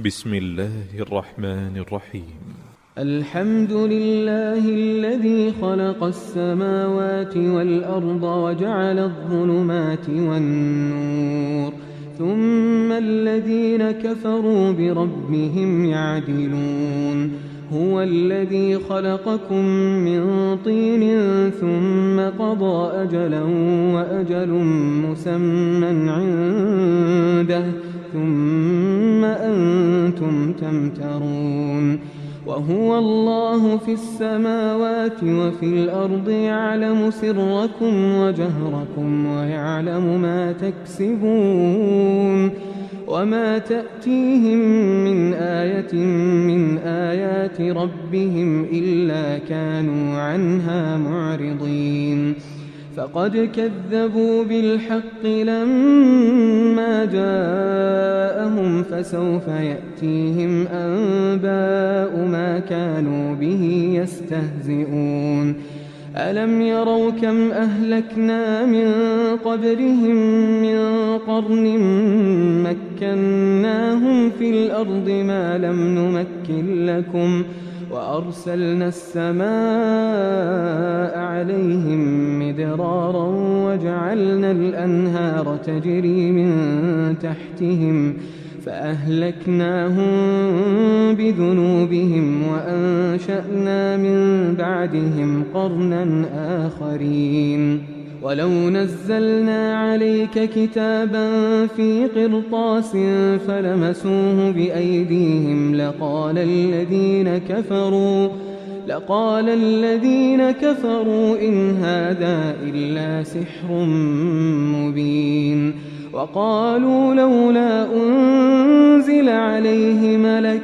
بسم الله الرحمن الرحيم. الحمد لله الذي خلق السماوات والأرض وجعل الظلمات والنور ثم الذين كفروا بربهم يعدلون. هو الذي خلقكم من طين ثم قضى أجلا وأجل مسمى عنده ثم أنتم تمترون. وهو الله في السماوات وفي الأرض يعلم سركم وجهركم ويعلم ما تكسبون. وما تأتيهم من آية من آيات ربهم إلا كانوا عنها معرضين. فقد كذبوا بالحق لما جاءهم فسوف يأتيهم أنباء ما كانوا به يستهزئون. ألم يروا كم أهلكنا من قبلهم من قرن مكناهم في الأرض ما لم نمكن لكم وأرسلنا السماء عليهم مدرارا وجعلنا الأنهار تجري من تحتهم فأهلكناهم بذنوبهم وأنشأنا من بعدهم قرنا آخرين. ولو نزلنا عليك كتابا في قرطاس فلمسوه بأيديهم لقال الذين كفروا إن هذا إلا سحر مبين. وقالوا لولا أنزل عليه ملك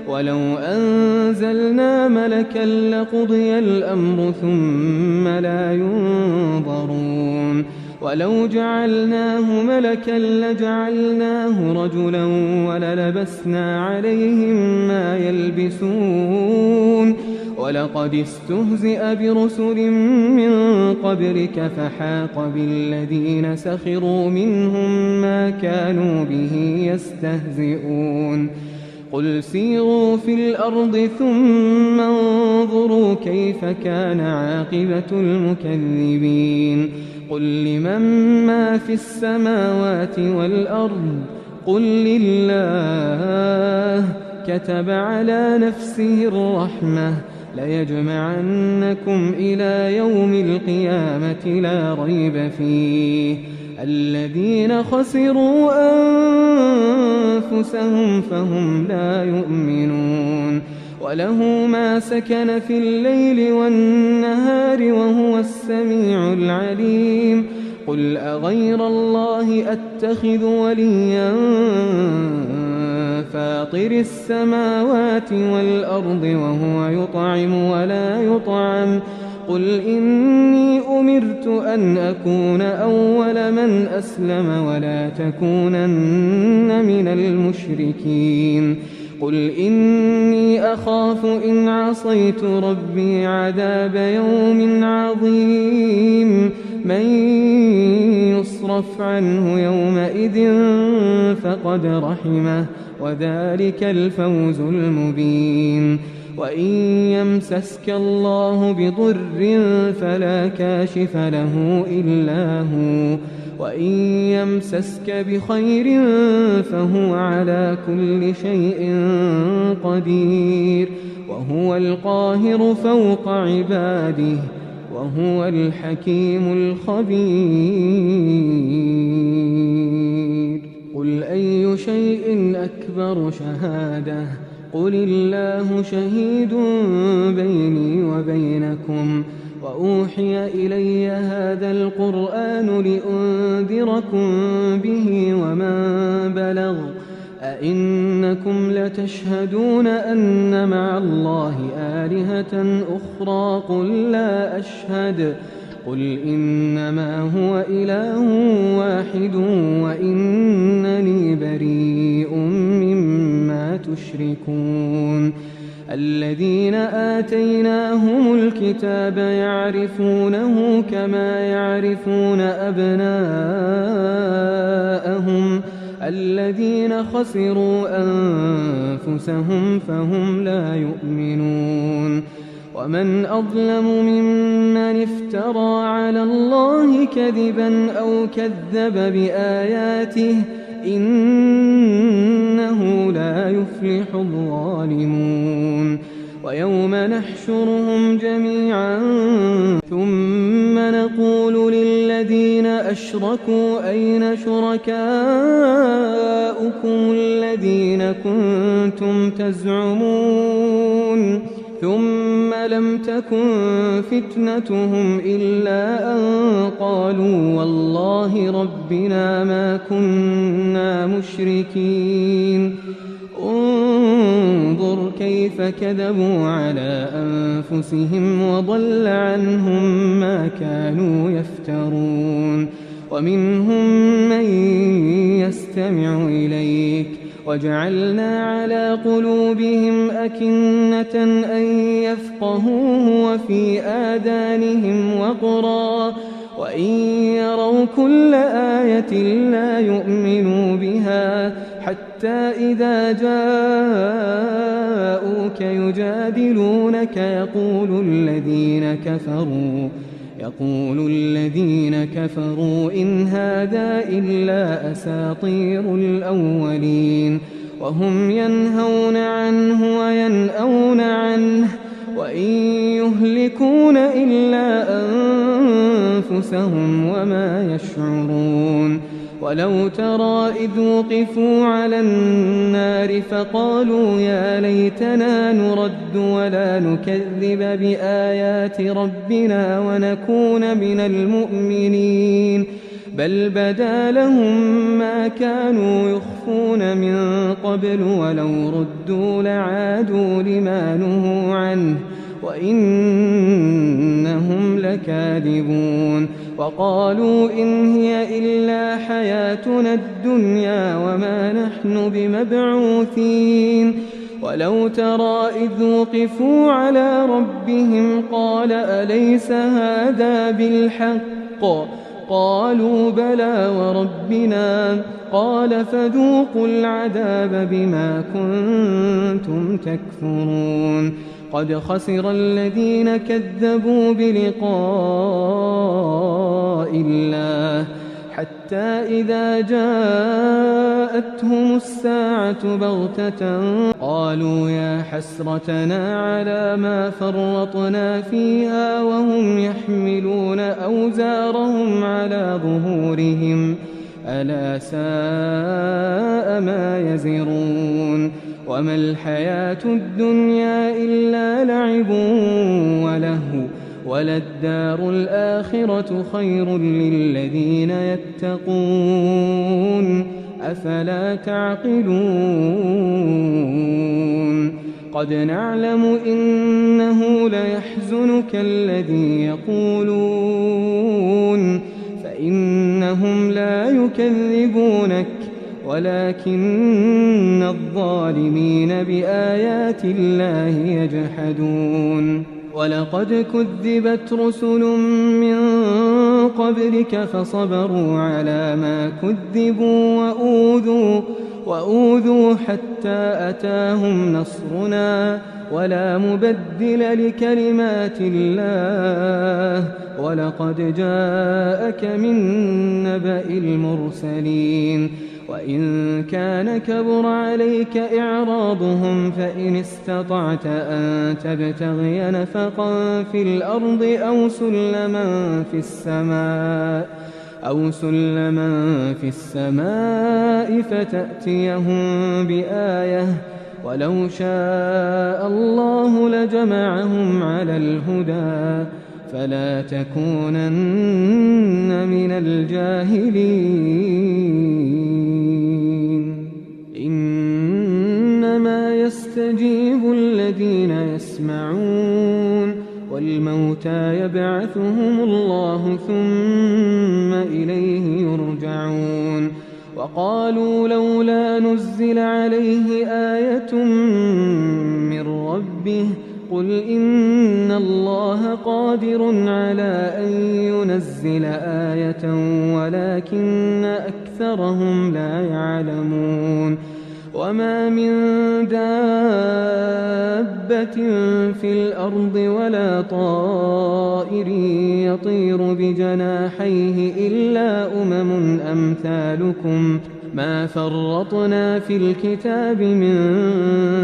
ولو أنزلنا ملكا لقضي الأمر ثم لا ينظرون. ولو جعلناه ملكا لجعلناه رجلا وللبسنا عليهم ما يلبسون. ولقد استهزئ برسل من قبلك فحاق بالذين سخروا منهم ما كانوا به يستهزئون. قل سيروا في الأرض ثم انظروا كيف كان عاقبة المكذبين. قل لمن ما في السماوات والأرض قل لله كتب على نفسه الرحمة ليجمعنكم إلى يوم القيامة لا ريب فيه. الذين خسروا أنفسهم فهم لا يؤمنون. وله ما سكن في الليل والنهار وهو السميع العليم. قل أغير الله أتخذ وليا فاطر السماوات والأرض وهو يطعم ولا يطعم. قل إني أمرت أن أكون أول من أسلم ولا تكونن من المشركين. قل إني أخاف إن عصيت ربي عذاب يوم عظيم. من يصرف عنه يومئذ فقد رحمه وذلك الفوز المبين. وإن يمسسك الله بضر فلا كاشف له إلا هو وإن يمسسك بخير فهو على كل شيء قدير. وهو القاهر فوق عباده وهو الحكيم الخبير. قل أي شيء أكبر شهادة قل الله شهيد بيني وبينكم. وأوحي إلي هذا القرآن لأنذركم به ومن بلغ. أئنكم لتشهدون أن مع الله آلهة أخرى قل لا أشهد. قل إنما هو إله واحد وإنني بريء مما تشركون. الذين آتيناهم الكتاب يعرفونه كما يعرفون أبناءهم الذين خسروا أنفسهم فهم لا يؤمنون ومن أظلم ممن افترى على الله كذبا أو كذب بآياته إنه لا يفلح الظالمون ويوم نحشرهم جميعا ثم نقول للذين أشركوا أين شركاؤكم الذين كنتم تزعمون ثم لم تكن فتنتهم إلا أن قالوا والله ربنا ما كنا مشركين انظر كيف كذبوا على أنفسهم وضل عنهم ما كانوا يفترون ومنهم من يستمع إليك وجعلنا على قلوبهم أكنة أن يفقهوه وفي آذانهم وقرا وإن يروا كل آية لا يؤمنوا بها حتى إذا جاءوك يجادلونك يقول الذين كفروا إن هذا إلا أساطير الأولين وهم ينهون عنه وينأون عنه وإن يهلكون إلا أنفسهم وما يشعرون ولو ترى إذ وقفوا على النار فقالوا يا ليتنا نرد ولا نكذب بآيات ربنا ونكون من المؤمنين بل بدا لهم ما كانوا يخفون من قبل ولو ردوا لعادوا لما نهوا عنه وإنهم لكاذبون وقالوا إن هي إلا حياتنا الدنيا وما نحن بمبعوثين ولو ترى إذ وقفوا على ربهم قال أليس هذا بالحق قالوا بلى وربنا قال فذوقوا العذاب بما كنتم تكفرون قد خسر الذين كذبوا بلقاء الله حتى إذا جاءتهم الساعة بغتة قالوا يا حسرتنا على ما فرطنا فيها وهم يحملون أوزارهم على ظهورهم ألا ساء ما يزرون وما الحياة الدنيا إلا لعب ولهو وللدار الآخرة خير للذين يتقون أفلا تعقلون قد نعلم إنه ليحزنك الذي يقولون فإنهم لا يكذبونك ولكن الظالمين بآيات الله يجحدون ولقد كذبت رسل من قبلك فصبروا على ما كذبوا وأوذوا حتى أتاهم نصرنا ولا مبدل لكلمات الله ولقد جاءك من نبأ المرسلين وإن كان كبر عليك إعراضهم فإن استطعت أن تبتغي نفقا في الأرض أو سلما في السماء فتأتيهم بآية ولو شاء الله لجمعهم على الهدى فلا تكونن من الجاهلين إنما يستجيب الذين يسمعون والموتى يبعثهم الله ثم إليه يرجعون وقالوا لولا نزل عليه آية من ربه قل إن الله قادر على أن ينزل آية ولكن أكثرهم لا يعلمون وما من دابة في الأرض ولا طائر يطير بجناحيه إلا أمم أمثالكم ما فرطنا في الكتاب من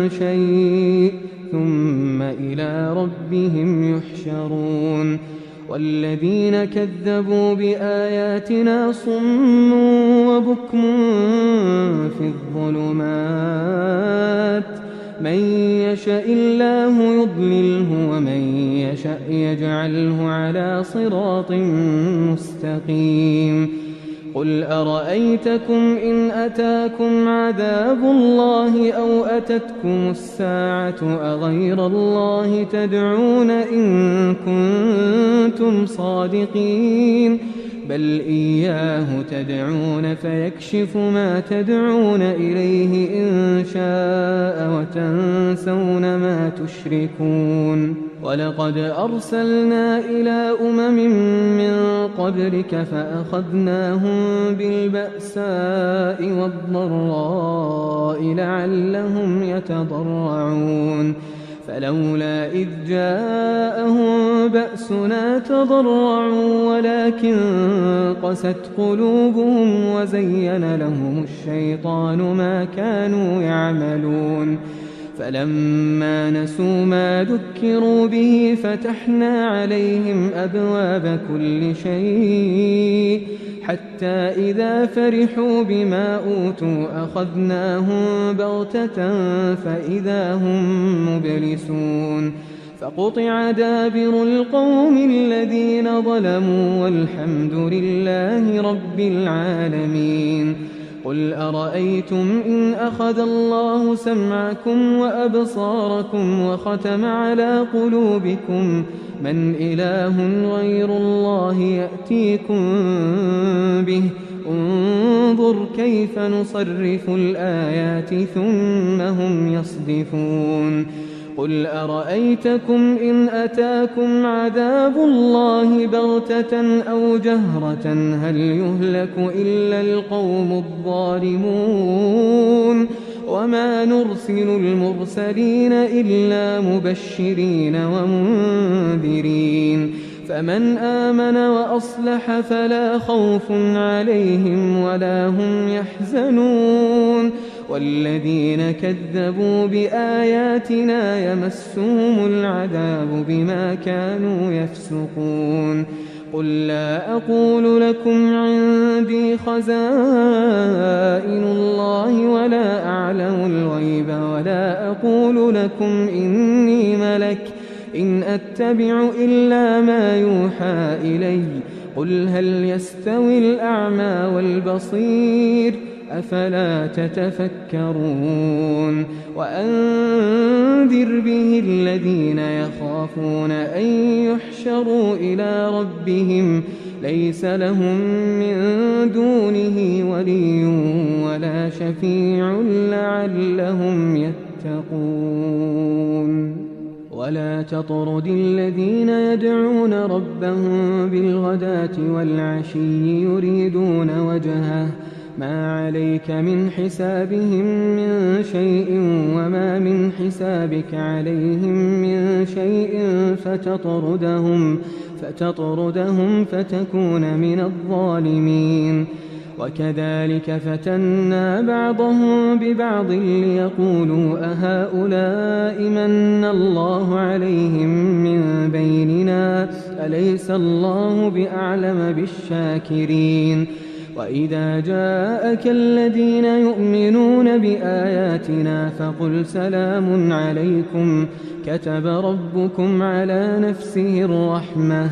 شيء ثم إلى ربهم يحشرون والذين كذبوا بآياتنا صم وبكم في الظلمات من يشاء الله يضلله ومن يشاء يجعله على صراط مستقيم قل أرأيتكم إن أتاكم عذاب الله أو أتتكم الساعة أغير الله تدعون إن كنتم صادقين بل إياه تدعون فيكشف ما تدعون إليه إن شاء وتنسون ما تشركون ولقد أرسلنا إلى أمم من قبلك فأخذناهم بالبأساء والضراء لعلهم يتضرعون فلولا إذ جاءهم بأسنا تضرعوا ولكن قست قلوبهم وزين لهم الشيطان ما كانوا يعملون فلما نسوا ما ذكروا به فتحنا عليهم أبواب كل شيء حتى إذا فرحوا بما أوتوا أخذناهم بغتة فإذا هم مبلسون فقطع دابر القوم الذين ظلموا والحمد لله رب العالمين قل أرأيتم إن أخذ الله سمعكم وأبصاركم وختم على قلوبكم من إله غير الله يأتيكم به انظر كيف نصرف الآيات ثم هم يصدفون قل أرأيتكم إن أتاكم عذاب الله بغتة أو جهرة هل يهلك إلا القوم الظالمون وما نرسل المرسلين إلا مبشرين ومنذرين فمن آمن وأصلح فلا خوف عليهم ولا هم يحزنون والذين كذبوا بآياتنا يمسهم العذاب بما كانوا يفسقون قل لا أقول لكم عندي خزائن الله ولا أعلم الغيب ولا أقول لكم إني ملك إن أتبع إلا ما يوحى إلي قل هل يستوي الأعمى والبصير أفلا تتفكرون وأنذر به الذين يخافون أن يحشروا إلى ربهم ليس لهم من دونه ولي ولا شفيع لعلهم يتقون ولا تطرد الذين يدعون ربهم بالغداة والعشي يريدون وجهه ما عليك من حسابهم من شيء وما من حسابك عليهم من شيء فتطردهم فتكون من الظالمين وكذلك فتنا بعضهم ببعض ليقولوا أهؤلاء من الله عليهم من بيننا أليس الله بأعلم بالشاكرين وإذا جاءك الذين يؤمنون بآياتنا فقل سلام عليكم كتب ربكم على نفسه الرحمة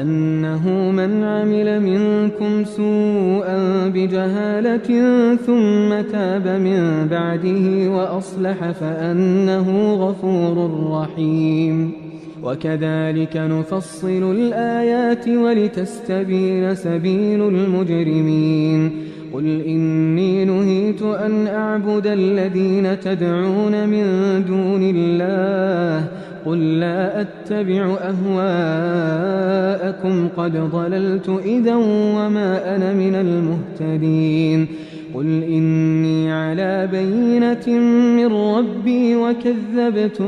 أنه من عمل منكم سوءا بجهالة ثم تاب من بعده وأصلح فأنه غفور رحيم وكذلك نفصل الآيات ولتستبين سبيل المجرمين قل إني نهيت أن أعبد الذين تدعون من دون الله قل لا أتبع أهواءكم قد ضللت إذا وما أنا من المهتدين قل إني على بينة من ربي وكذبتم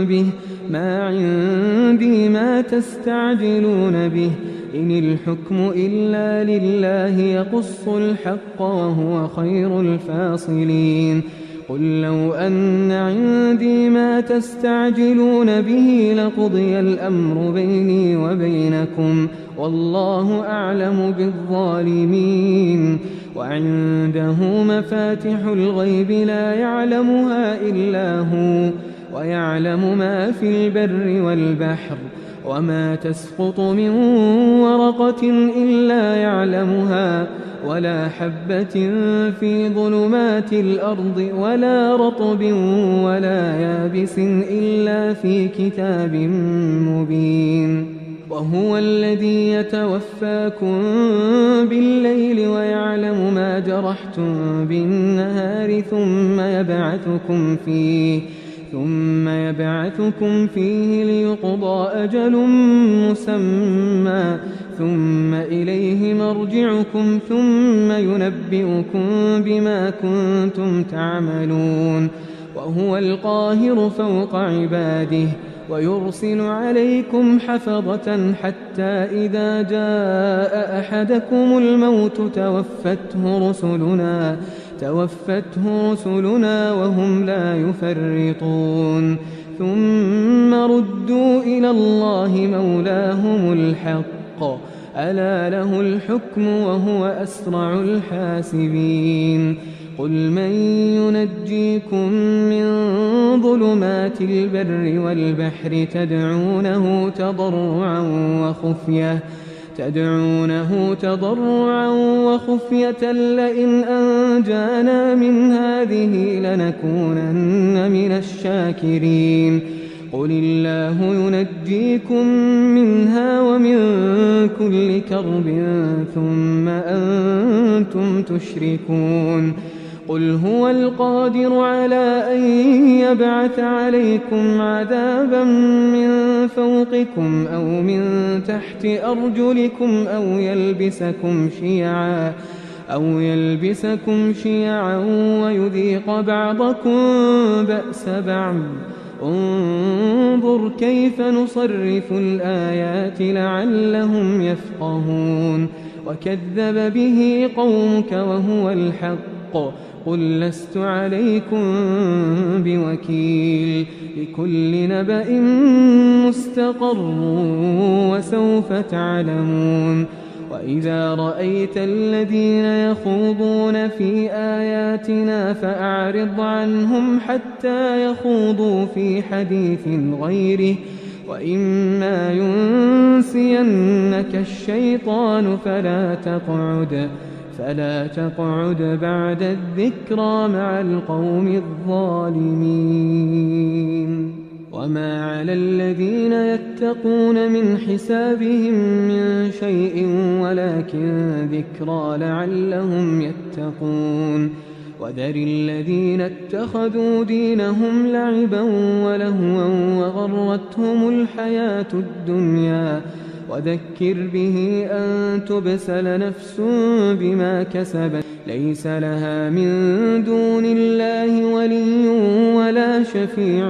به، ما عندي ما تستعجلون به، إن الحكم إلا لله يقص الحق وهو خير الفاصلين. قل لو أن عندي ما تستعجلون به لقضي الأمر بيني وبينكم والله أعلم بالظالمين. وعنده مفاتح الغيب لا يعلمها إلا هو، ويعلم ما في البر والبحر، وما تسقط من ورقة إلا يعلمها، ولا حبة في ظلمات الأرض، ولا رطب ولا يابس إلا في كتاب مبين. وهو الذي يتوفاكم بالليل ويعلم ما جرحتم بالنهار ثم يبعثكم فيه ليقضى أجل مسمى، ثم إليه مرجعكم ثم ينبئكم بما كنتم تعملون. وهو القاهر فوق عباده ويرسل عليكم حفظة حتى إذا جاء أحدكم الموت توفته رسلنا وهم لا يفرطون، ثم ردوا إلى الله مولاهم الحق، ألا له الحكم وهو أسرع الحاسبين. قل من ينجيكم من ظلمات البر والبحر تدعونه تضرعا وخفية لئن أنجانا من هذه لنكونن من الشاكرين. قل الله ينجيكم منها ومن كل كرب ثم أنتم تشركون. قل هو القادر على أن يبعث عليكم عذابا من فوقكم أو من تحت أرجلكم أو يلبسكم شيعا ويذيق بعضكم بأس بعض. انظر كيف نصرف الآيات لعلهم يفقهون. وكذب به قومك وهو الحق، قل لست عليكم بوكيل، لكل نبأ مستقر وسوف تعلمون. وإذا رأيت الذين يخوضون في آياتنا فأعرض عنهم حتى يخوضوا في حديث غيره، وإما ينسينك الشيطان فلا تقعد بعد الذكرى مع القوم الظالمين. وما على الذين يتقون من حسابهم من شيء ولكن ذكرى لعلهم يتقون. وذر الذين اتخذوا دينهم لعبا ولهوا وغرتهم الحياة الدنيا، وذكر به أن تبسل نفس بما كسبت ليس لها من دون الله ولي ولا شفيع،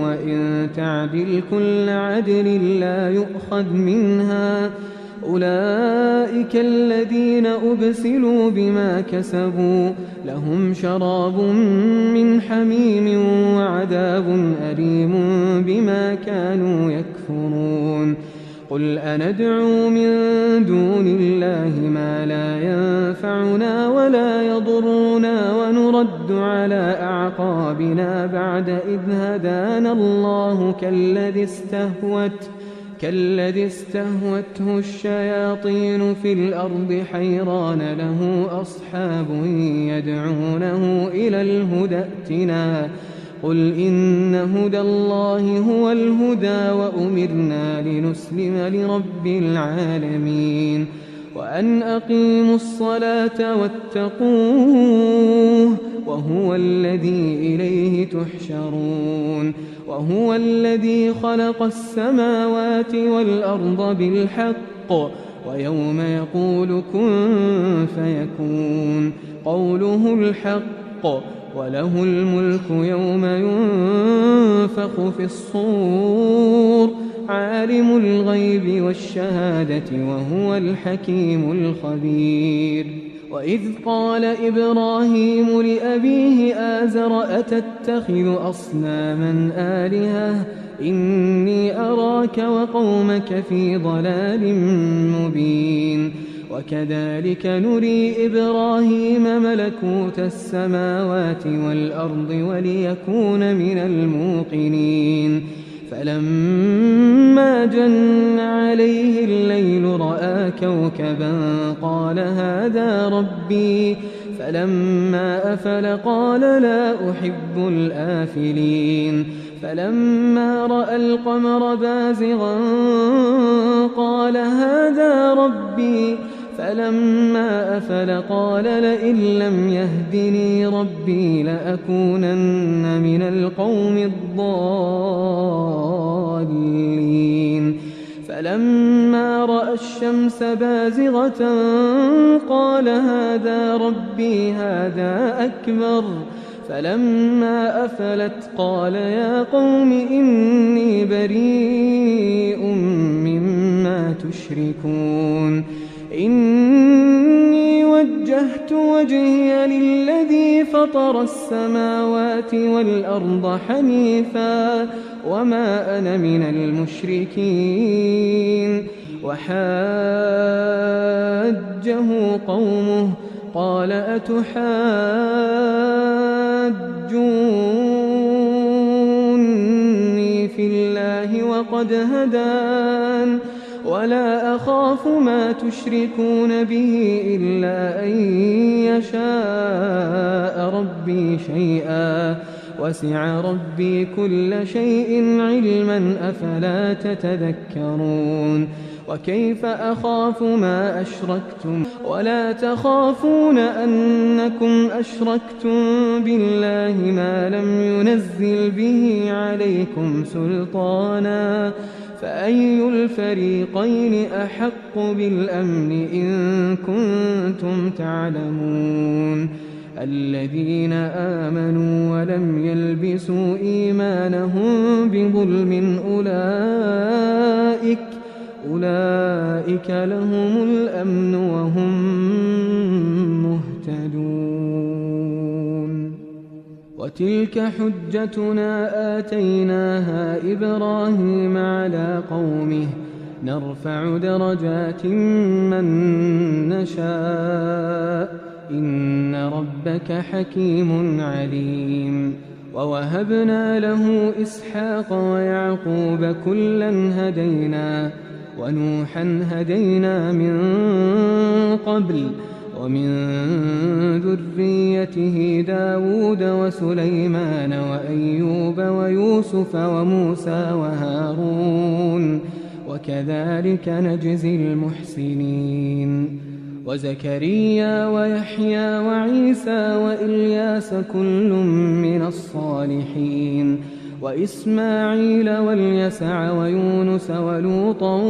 وإن تعدل كل عدل لا يؤخذ منها. أولئك الذين أبسلوا بما كسبوا لهم شراب من حميم وعذاب أليم بما كانوا يكفرون. قل أندعو من دون الله ما لا ينفعنا ولا يضرنا ونرد على أعقابنا بعد إذ هدانا الله كالذي استهوته الشياطين في الأرض حيران له أصحاب يدعونه إلى الهدى ائتنا. قل إن هدى الله هو الهدى وأمرنا لنسلم لرب العالمين، وأن أقيموا الصلاة واتقوه وهو الذي إليه تحشرون. وهو الذي خلق السماوات والأرض بالحق ويوم يقول كن فيكون قوله الحق وله الملك يوم ينفخ في الصور عالم الغيب والشهادة وهو الحكيم الخبير وإذ قال إبراهيم لأبيه آزر أتتخذ أصناما آلهة إني أراك وقومك في ضلال مبين وكذلك نري إبراهيم ملكوت السماوات والأرض وليكون من الموقنين فلما جن عليه الليل رأى كوكبا قال هذا ربي فلما أفل قال لا أحب الآفلين فلما رأى القمر بازغا قال هذا ربي فلما أفل قال لئن لم يهدني ربي لأكونن من القوم الضالين فلما رأى الشمس بازغة قال هذا ربي هذا أكبر فلما أفلت قال يا قوم إني بريء مما تشركون إني وجهت وجهي للذي فطر السماوات والأرض حنيفا وما أنا من المشركين وحاجه قومه قال أتحاجوني في الله وقد هدان ولا أخاف ما تشركون به إلا أن يشاء ربي شيئا وسع ربي كل شيء علما أفلا تتذكرون وكيف أخاف ما أشركتم ولا تخافون أنكم أشركتم بالله ما لم ينزل به عليكم سلطانا فأي الفريقين أحق بالأمن إن كنتم تعلمون الذين آمنوا ولم يلبسوا إيمانهم بظلم أولئك لهم الأمن وهم مهتدون وتلك حجتنا آتيناها إبراهيم على قومه نرفع درجات من نشاء إن ربك حكيم عليم ووهبنا له إسحاق ويعقوب كلا هدينا ونوحا هدينا من قبل ومن ذريته داود وسليمان وأيوب ويوسف وموسى وهارون وكذلك نجزي المحسنين وزكريا ويحيى وعيسى وإلياس كل من الصالحين وإسماعيل واليسع ويونس ولوطا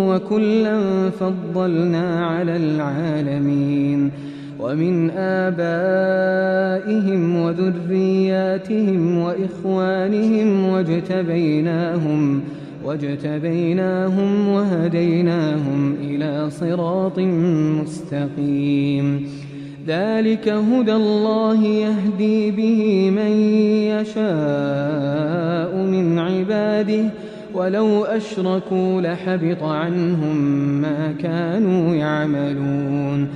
وكلا فضلنا على العالمين ومن آبائهم وذرياتهم وإخوانهم واجتبيناهم وهديناهم إلى صراط مستقيم ذلك هدى الله يهدي به من يشاء من عباده ولو أشركوا لحبط عنهم ما كانوا يعملون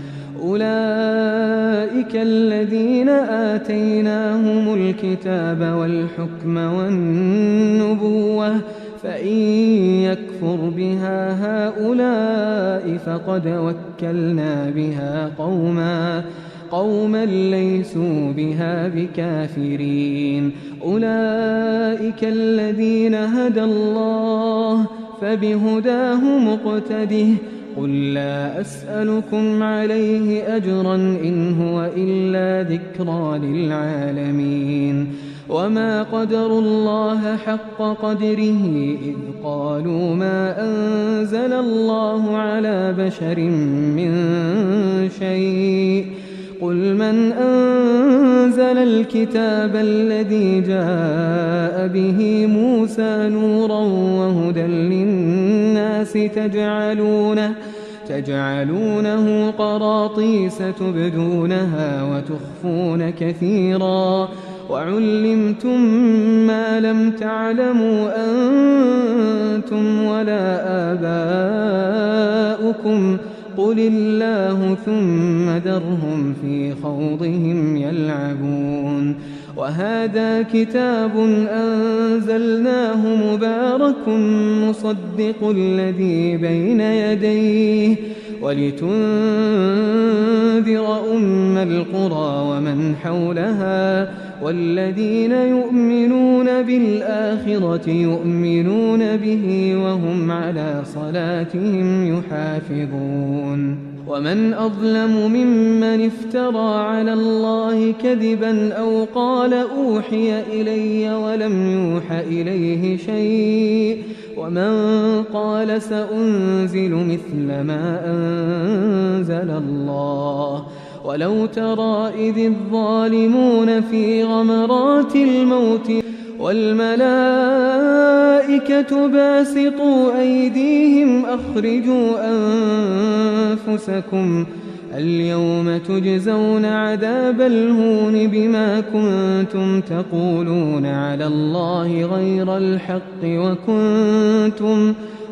أولئك الذين آتيناهم الكتاب والحكم والنبوة فإن يكفر بها هؤلاء فقد وكلنا بها قوما ليسوا بها بكافرين أولئك الذين هدى الله فبهداه مقتده قل لا أسألكم عليه أجرا إن هو إلا ذكرى للعالمين وما قدروا الله حق قدره إذ قالوا ما أنزل الله على بشر من شيء قل من أنزل الكتاب الذي جاء به موسى نورا وهدى للناس تجعلونه قراطيس تبدونها وتخفون كثيرا وعلمتم ما لم تعلموا أنتم ولا آباؤكم قل الله ثم ذرهم في خوضهم يلعبون وهذا كتاب أنزلناه مبارك مصدق الذي بين يديه ولتنذر أم القرى ومن حولها والذين يؤمنون بالآخرة يؤمنون به وهم على صلاتهم يحافظون ومن أظلم ممن افترى على الله كذبا أو قال أوحي إلي ولم يوح إليه شيء ومن قال سأنزل مثل ما أنزل الله ولو ترى إذ الظالمون في غمرات الموت والملائكة باسطوا أيديهم أخرجوا أنفسكم اليوم تجزون عذاب الهون بما كنتم تقولون على الله غير الحق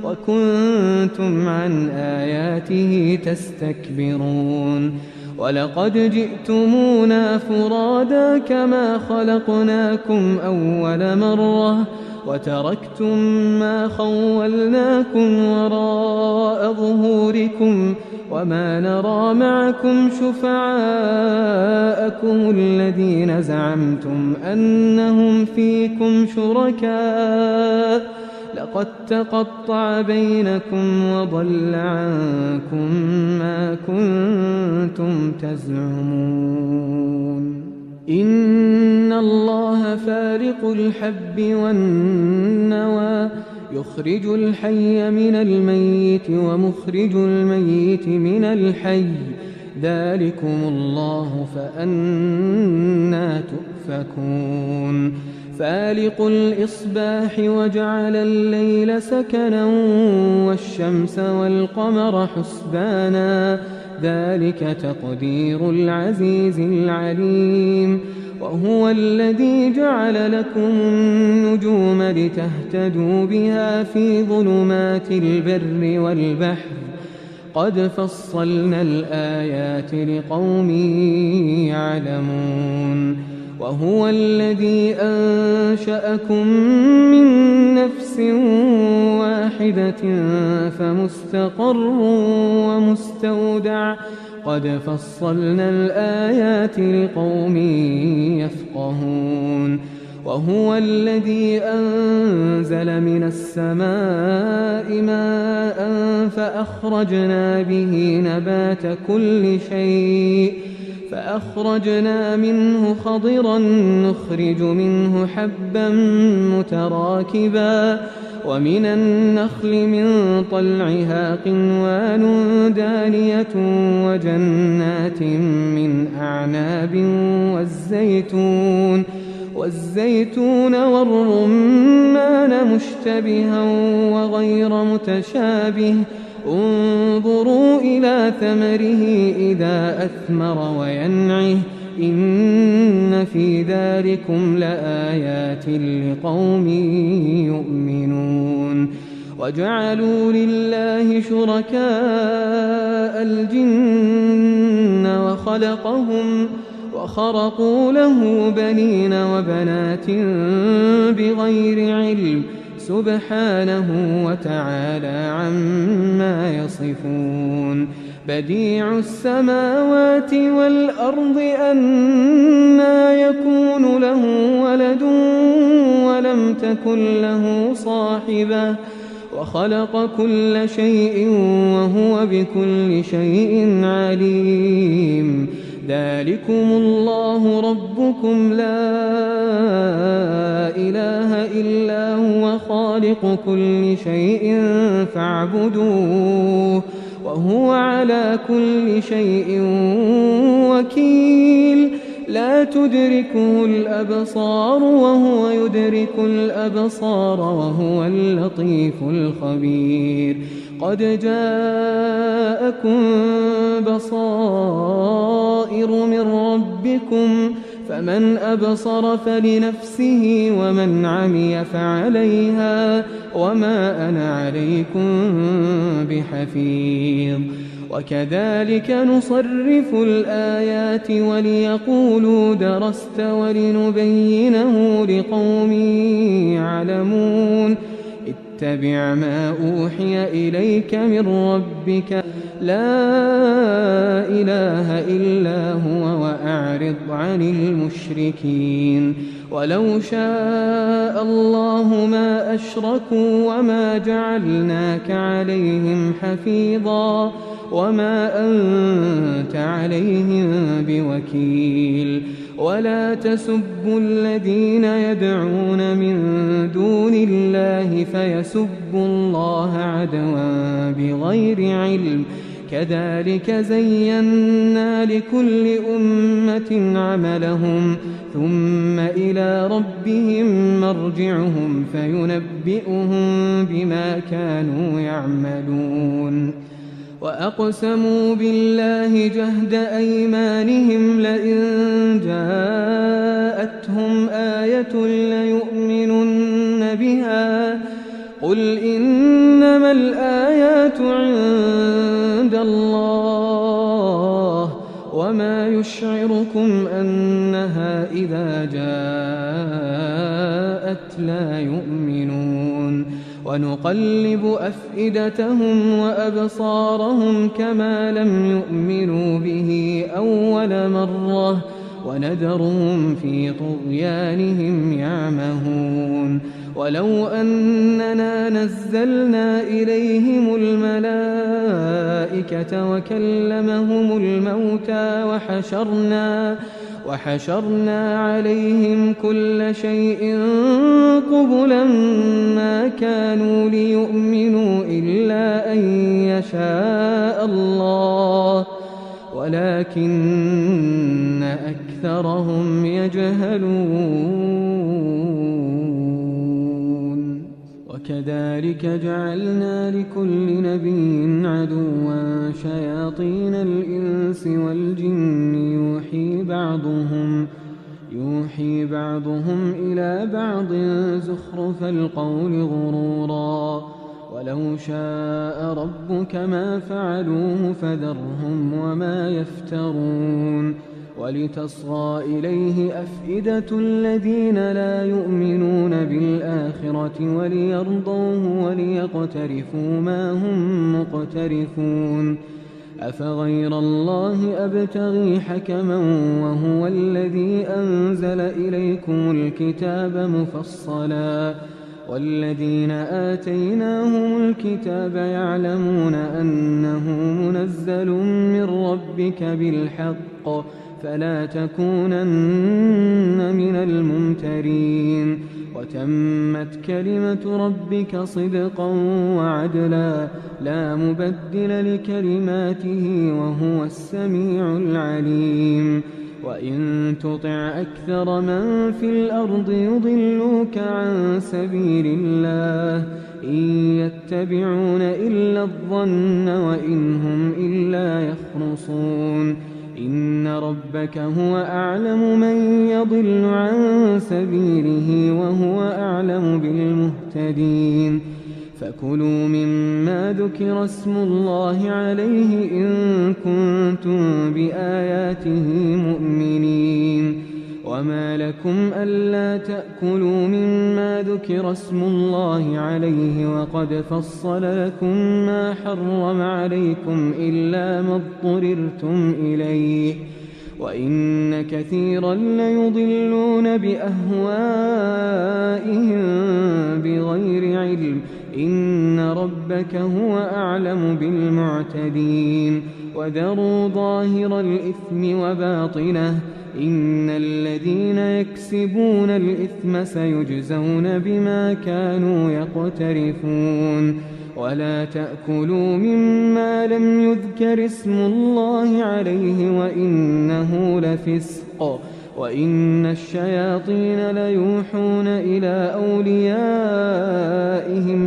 وكنتم عن آياته تستكبرون ولقد جئتمونا فرادا كما خلقناكم أول مرة وتركتم ما خولناكم وراء ظهوركم وما نرى معكم شفعاءكم الذين زعمتم أنهم فيكم شركاء لقد تقطع بينكم وضل عنكم ما كنتم تزعمون إن الله فارق الحب والنوى يخرج الحي من الميت ومخرج الميت من الحي ذلكم الله فأنى تؤفكون فالق الإصباح وجعل الليل سكنا والشمس والقمر حسبانا ذلك تقدير العزيز العليم وهو الذي جعل لكم النجوم لتهتدوا بها في ظلمات البر والبحر قد فصلنا الآيات لقوم يعلمون وهو الذي أنشأكم من نفس واحدة فمستقر ومستودع قد فصلنا الآيات لقوم يفقهون وهو الذي أنزل من السماء ماء فأخرجنا به نبات كل شيء فأخرجنا منه خضرا نخرج منه حبا متراكبا ومن النخل من طلعها قنوان دانية وجنات من أعناب والزيتون والرمان مشتبها وغير متشابه انظروا إلى ثمره إذا أثمر وينعه إن في ذلكم لآيات لقوم يؤمنون وجعلوا لله شركاء الجن وخرقوا له بنين وبنات بغير علم سبحانه وتعالى عما يصفون بديع السماوات والأرض أنى يكون له ولد ولم تكن له صاحبة وخلق كل شيء وهو بكل شيء عليم ذلكم الله ربكم لا إله إلا هو خالق كل شيء فاعبدوه وهو على كل شيء وكيل لا تدركه الأبصار وهو يدرك الأبصار وهو اللطيف الخبير قد جاءكم بصائر من ربكم فمن أبصر فلنفسه ومن عمي فعليها وما أنا عليكم بحفيظ وكذلك نصرف الآيات وليقولوا درست ولنبينه لقوم يعلمون اتبع ما أوحي إليك من ربك لا إله إلا هو وأعرض عن المشركين ولو شاء الله ما أشركوا وما جعلناك عليهم حفيظا وما أنت عليهم بوكيل ولا تسبوا الذين يدعون من دون الله فيسبوا الله عدوا بغير علم كذلك زينا لكل أمة عملهم ثم إلى ربهم مرجعهم فينبئهم بما كانوا يعملون وأقسموا بالله جهد أيمانهم لئن جاءتهم آية ليؤمنن بها قل إنما الآيات عند الله وما يشعركم أنها إذا جاءت لا يؤمنون ونقلب أفئدتهم وأبصارهم كما لم يؤمنوا به أول مرة وندرهم في طغيانهم يعمهون ولو أننا نزلنا إليهم الملائكة وكلمهم الموتى وحشرنا عليهم كل شيء قبلا ما كانوا ليؤمنوا إلا أن يشاء الله ولكن أكثرهم يجهلون وكذلك جعلنا لكل نبي عدوا شياطين الإنس والجن يوحي بعضهم إلى بعض زخرف القول غرورا ولو شاء ربك ما فعلوه فذرهم وما يفترون ولتصغى إليه أفئدة الذين لا يؤمنون بالآخرة وليرضوه وليقترفوا ما هم مقترفون أفغير الله أبتغي حكما وهو الذي أنزل إليكم الكتاب مفصلا والذين آتيناهم الكتاب يعلمون أنه منزل من ربك بالحق فلا تكونن من الممترين وتمت كلمة ربك صدقا وعدلا لا مبدل لكلماته وهو السميع العليم وإن تطع أكثر من في الأرض يضلوك عن سبيل الله إن يتبعون إلا الظن وإن هم إلا يخرصون إن ربك هو أعلم من يضل عن سبيله وهو أعلم بالمهتدين فكلوا مما ذكر اسم الله عليه إن كنتم بآياته مؤمنين وما لكم ألا تأكلوا مما ذكر اسم الله عليه وقد فصل لكم ما حرم عليكم إلا ما اضطررتم إليه وإن كثيرا ليضلون بأهوائهم بغير علم إن ربك ربك هو أعلم بالمعتدين وذروا ظاهر الإثم وباطنه إن الذين يكسبون الإثم سيجزون بما كانوا يقترفون ولا تأكلوا مما لم يذكر اسم الله عليه وإنه لفسق وإن الشياطين ليوحون إلى أوليائهم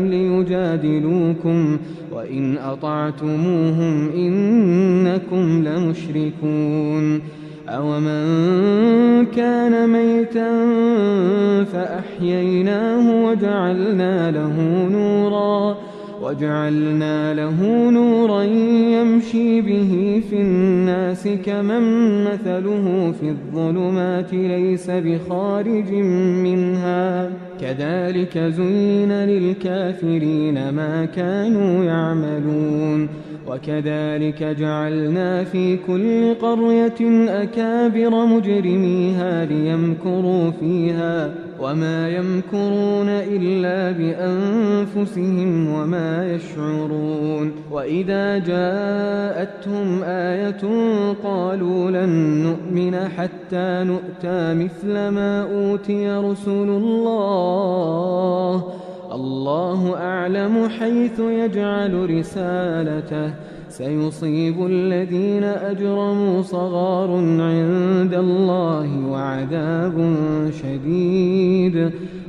ليجادلوكم وإن أطعتموهم إنكم لمشركون أومن كان ميتا فأحييناه وجعلنا له نورا يمشي به في الناس كمن مثله في الظلمات ليس بخارج منها كذلك زين للكافرين ما كانوا يعملون وكذلك جعلنا في كل قرية أكابر مجرميها ليمكروا فيها وما يمكرون إلا بأنفسهم وما يشعرون وإذا جاءتهم آية قالوا لن نؤمن حتى نؤتى مثل ما أوتي رسل الله أعلم حيث يجعل رسالته سيصيب الذين أجرموا صغار عند الله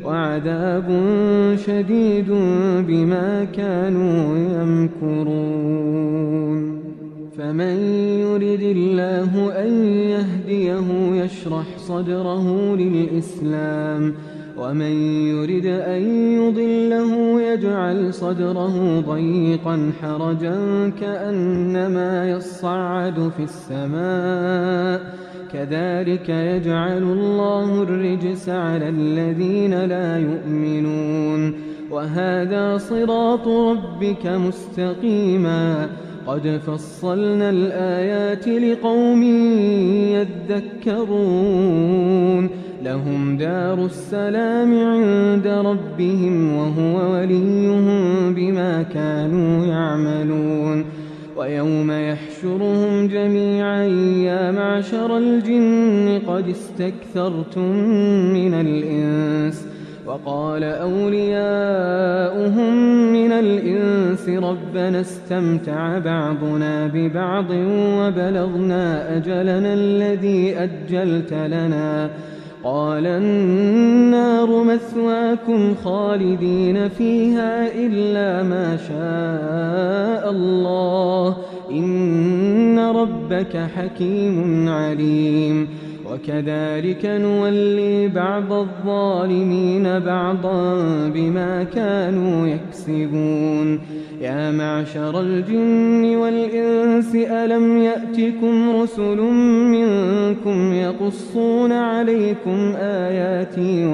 وعذاب شديد بما كانوا يمكرون فمن يرد الله أن يهديه يشرح صدره للإسلام ومن يرد أن يضله يجعل صدره ضيقا حرجا كأنما يصعد في السماء كذلك يجعل الله الرجس على الذين لا يؤمنون وهذا صراط ربك مستقيما قد فصلنا الآيات لقوم يذكرون لهم دار السلام عند ربهم وهو وليهم بما كانوا يعملون ويوم يحشرهم جميعا يا معشر الجن قد استكثرتم من الإنس وقال أولياؤهم من الإنس ربنا استمتع بعضنا ببعض وبلغنا أجلنا الذي أجلت لنا قال النار مثواكم خالدين فيها إلا ما شاء الله إن ربك حكيم عليم وكذلك نولي بعض الظالمين بعضا بما كانوا يكسبون يا معشر الجن والإنس ألم يأتكم رسل منكم يقصون عليكم آياتي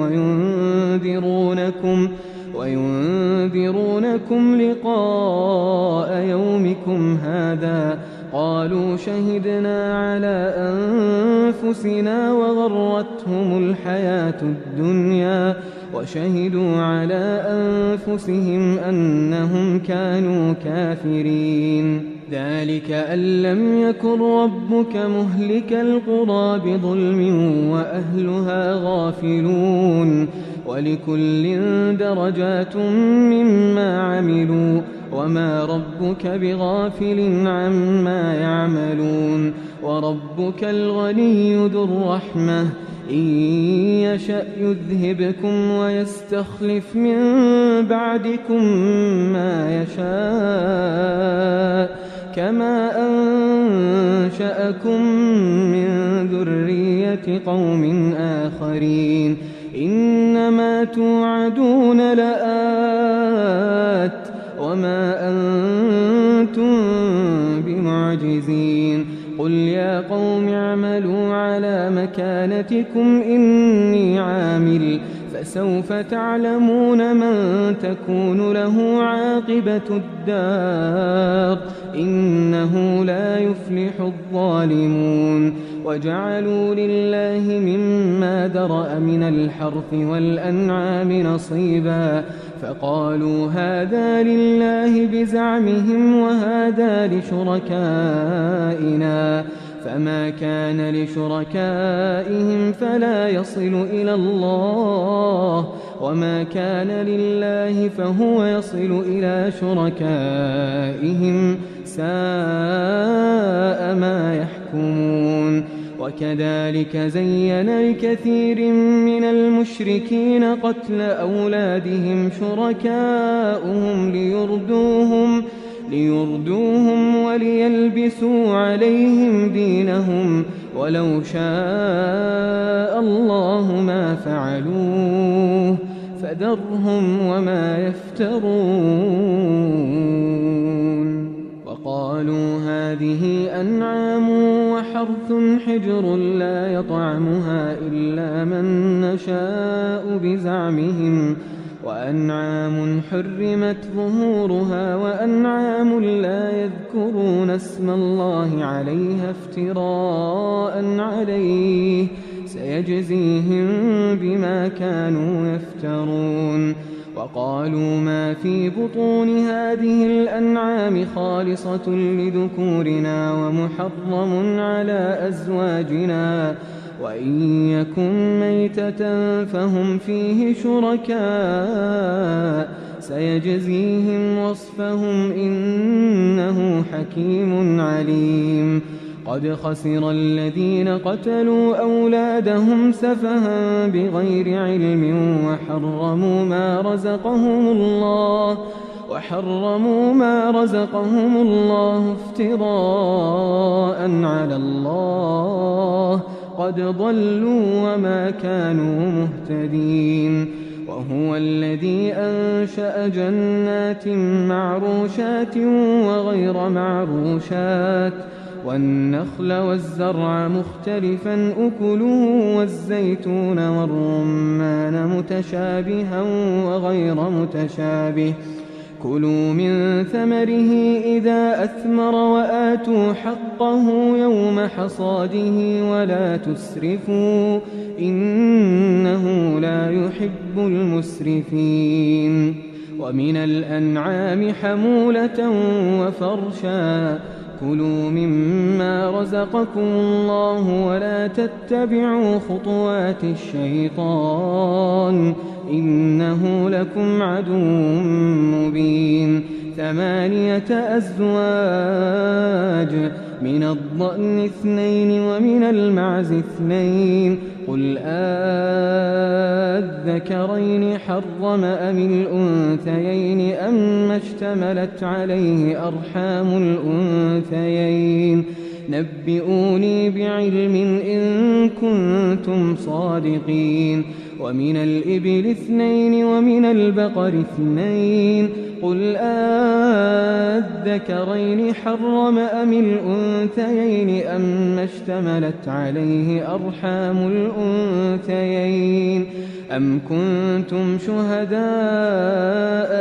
وينذرونكم لقاء يومكم هذا قالوا شهدنا على أنفسنا وغرتهم الحياة الدنيا وشهدوا على أنفسهم أنهم كانوا كافرين ذلك أن لم يكن ربك مهلك القرى بظلم وأهلها غافلون ولكل درجات مما عملوا وما ربك بغافل عما يعملون وربك الغني ذو الرحمة إن يشأ يذهبكم ويستخلف من بعدكم ما يشاء كما أنشأكم من ذرية قوم آخرين إنما توعدون لآت وما أنتم بمعجزين قل يا قوم اعملوا على مكانتكم إني عامل فسوف تعلمون من تكون له عاقبة الدار إنه لا يفلح الظالمون وجعلوا لله مما درأ من الحرث والأنعام نصيبا فقالوا هذا لله بزعمهم وهذا لشركائنا فما كان لشركائهم فلا يصل إلى الله وما كان لله فهو يصل إلى شركائهم ساء ما يحكمون وكذلك زين لكثير من المشركين قتل أولادهم شركاؤهم ليردوهم وليلبسوا عليهم دينهم ولو شاء الله ما فعلوه فذرهم وما يفترون وقالوا هذه أنعام وحرث حجر لا يطعمها إلا من نشاء بزعمهم وأنعام حرمت ظهورها وأنعام لا يذكرون اسم الله عليها افتراء عليه سيجزيهم بما كانوا يفترون وقالوا ما في بطون هذه الأنعام خالصة لذكورنا ومحرم على أزواجنا وإن يكن ميتة فهم فيه شركاء سيجزيهم وصفهم إنه حكيم عليم قد خسر الذين قتلوا أولادهم سفها بغير علم وحرموا ما رزقهم الله افتراء على الله قد ضلوا وما كانوا مهتدين وهو الذي أنشأ جنات معروشات وغير معروشات والنخل والزرع مختلفا أكله والزيتون والرمان متشابها وغير متشابه كلوا من ثمره إذا أثمر وآتوا حقه يوم حصاده ولا تسرفوا إنه لا يحب المسرفين ومن الأنعام حمولة وفرشا كلوا مما رزقكم الله ولا تتبعوا خطوات الشيطان إنه لكم عدو مبين 8 أزواج من الضأن 2 ومن المعز 2 قل أذكرين حرم أم الأنثيين أما اشتملت عليه أرحام الأنثيين نبئوني بعلم إن كنتم صادقين ومن الإبل 2 ومن البقر 2 قل أذكرين حرم أم الأنثيين أما اشتملت عليه أرحام الأنثيين أم كنتم شهداء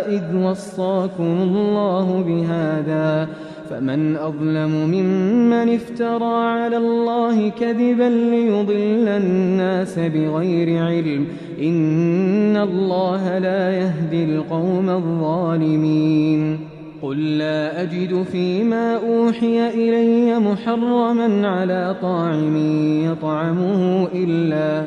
إذ وصاكم الله بهذا فمن أظلم ممن افترى على الله كذبا ليضل الناس بغير علم إن الله لا يهدي القوم الظالمين قل لا أجد فيما أوحي إلي محرما على طاعم يطعمه إلا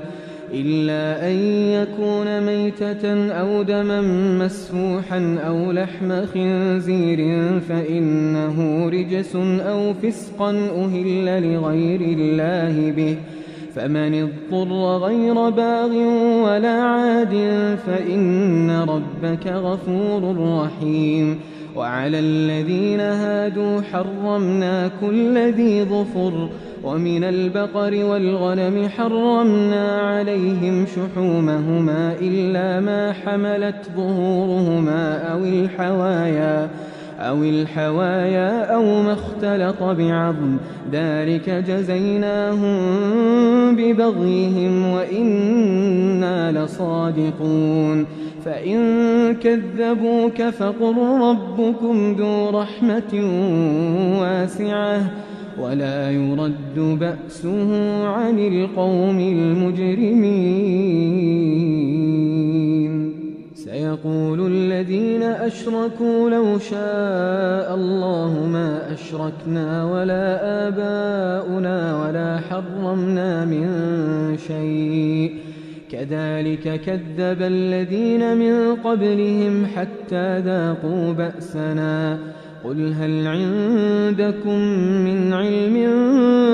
أن يكون ميتة أو دما مسفوحا أو لحم خنزير فإنه رجس أو فسقا أهل لغير الله به فمن اضطر غير باغ ولا عاد فإن ربك غفور رحيم وعلى الذين هادوا حرمنا كل ذي ظفر ومن البقر والغنم حرمنا عليهم شحومهما إلا ما حملت ظهورهما أو الحوايا أو ما اختلط بعظم ذلك جزيناهم ببغيهم وإنا لصادقون فإن كذبوك فقل ربكم ذو رحمة واسعة ولا يرد بأسه عن القوم المجرمين. سيقول الذين أشركوا لو شاء الله ما أشركنا ولا آباؤنا ولا حرمنا من شيء كذلك كذب الذين من قبلهم حتى ذاقوا بأسنا قل هل عندكم من علم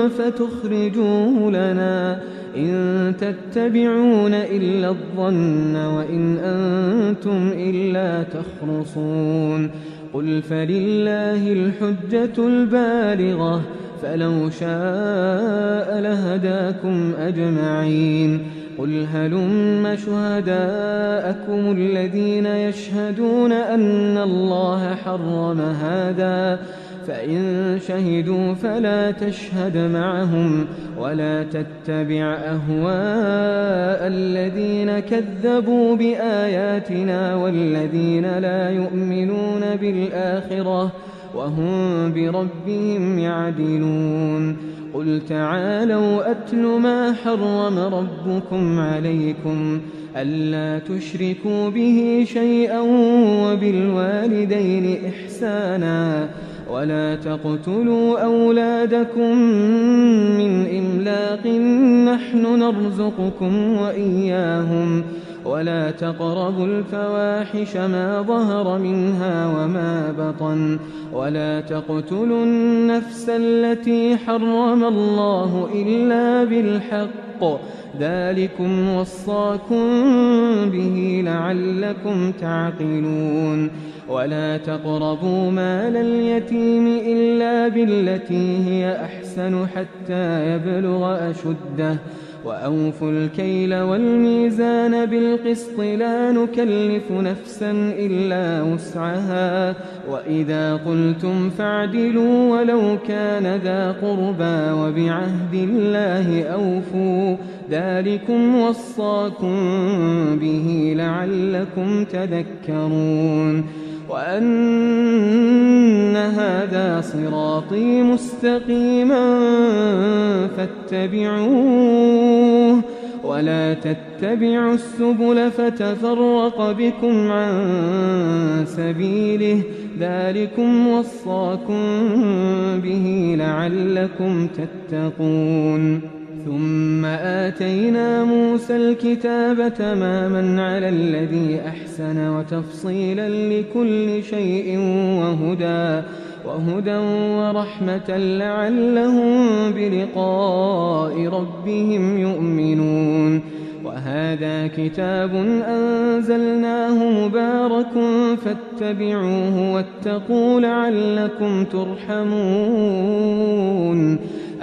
فتخرجوه لنا إن تتبعون إلا الظن وإن أنتم إلا تخرصون قل فلله الحجة البالغة فلو شاء لهداكم أجمعين قل هلم شهداءكم الذين يشهدون أن الله حرم هذا فإن شهدوا فلا تشهد معهم ولا تتبع أهواء الذين كذبوا بآياتنا والذين لا يؤمنون بالآخرة وهم بربهم يعدلون قل تعالوا أتل ما حرم ربكم عليكم ألا تشركوا به شيئا وبالوالدين إحسانا ولا تقتلوا أولادكم من إملاق نحن نرزقكم وإياهم ولا تقربوا الفواحش ما ظهر منها وما بطن ولا تقتلوا النفس التي حرم الله إلا بالحق ذلكم وصاكم به لعلكم تعقلون ولا تقربوا مال اليتيم إلا بالتي هي أحسن حتى يبلغ أشده وأوفوا الكيل والميزان بالقسط لا نكلف نفسا إلا وسعها وإذا قلتم فاعدلوا ولو كان ذا قربى وبعهد الله أوفوا ذلكم وصاكم به لعلكم تذكرون وأن هذا صراطي مستقيما فاتبعوه ولا تتبعوا السبل فتفرق بكم عن سبيله ذلكم وصاكم به لعلكم تتقون ثم آتينا موسى الكتاب تماما على الذي أحسن وتفصيلا لكل شيء وهدى ورحمة لعلهم بلقاء ربهم يؤمنون وهذا كتاب أنزلناه مبارك فاتبعوه واتقوا لعلكم ترحمون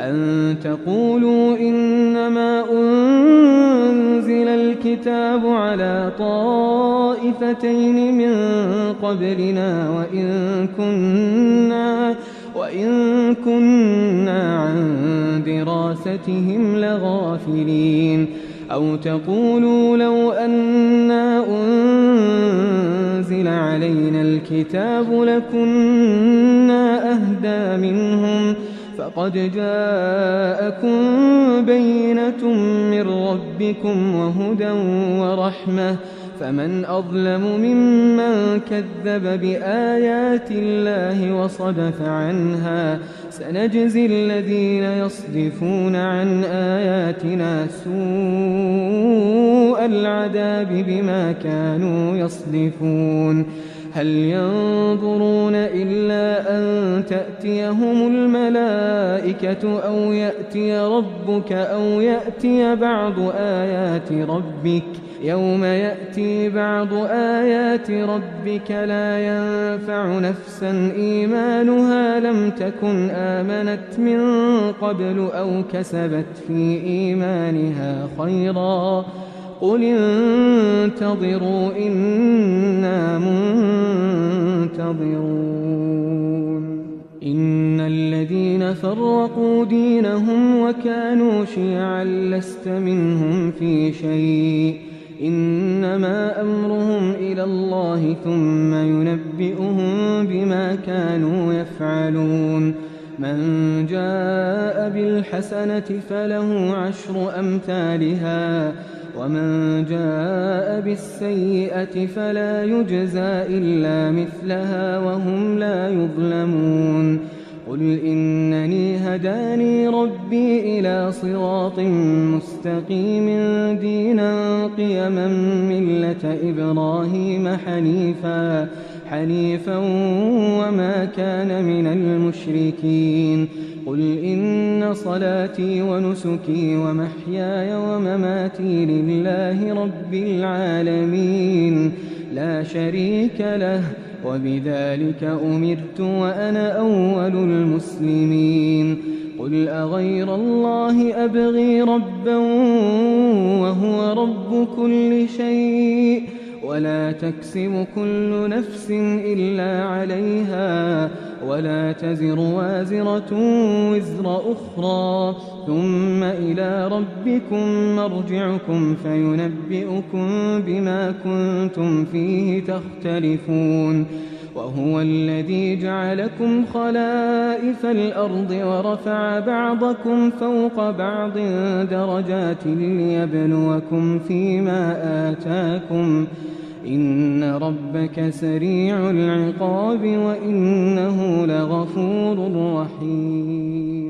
أن تقولوا إنما أنزل الكتاب على طائفتين من قبلنا وإن كنا عن دراستهم لغافلين أو تقولوا لو أنا أنزل علينا الكتاب لكنا أهدى منهم فقد جاءكم بينة من ربكم وهدى ورحمة فمن أظلم ممن كذب بآيات الله وصدف عنها سنجزي الذين يصدفون عن آياتنا سوء العذاب بما كانوا يصدفون هل ينظرون إلا أن تأتيهم الملائكة أو يأتي ربك أو يأتي بعض آيات ربك يوم يأتي بعض آيات ربك لا ينفع نفسا إيمانها لم تكن آمنت من قبل أو كسبت في إيمانها خيرا قل انتظروا إنا منتظرون إن الذين فرقوا دينهم وكانوا شيعا لست منهم في شيء إنما أمرهم إلى الله ثم ينبئهم بما كانوا يفعلون من جاء بالحسنة فله 10 أمثالها ومن جاء بالسيئة فلا يجزى إلا مثلها وهم لا يظلمون قل إنني هداني ربي إلى صراط مستقيم دينا قيما ملة إبراهيم حنيفا وما كان من المشركين قل إن صلاتي ونسكي ومحياي ومماتي لله رب العالمين لا شريك له وبذلك أمرت وأنا أول المسلمين قل أغير الله أبغي ربا وهو رب كل شيء ولا تكسب كل نفس إلا عليها ولا تزر وازرة وزر أخرى ثم إلى ربكم مرجعكم فينبئكم بما كنتم فيه تختلفون وهو الذي جعلكم خلائف الأرض ورفع بعضكم فوق بعض درجات ليبلوكم فيما آتاكم إن ربك سريع العقاب وإنه لغفور رحيم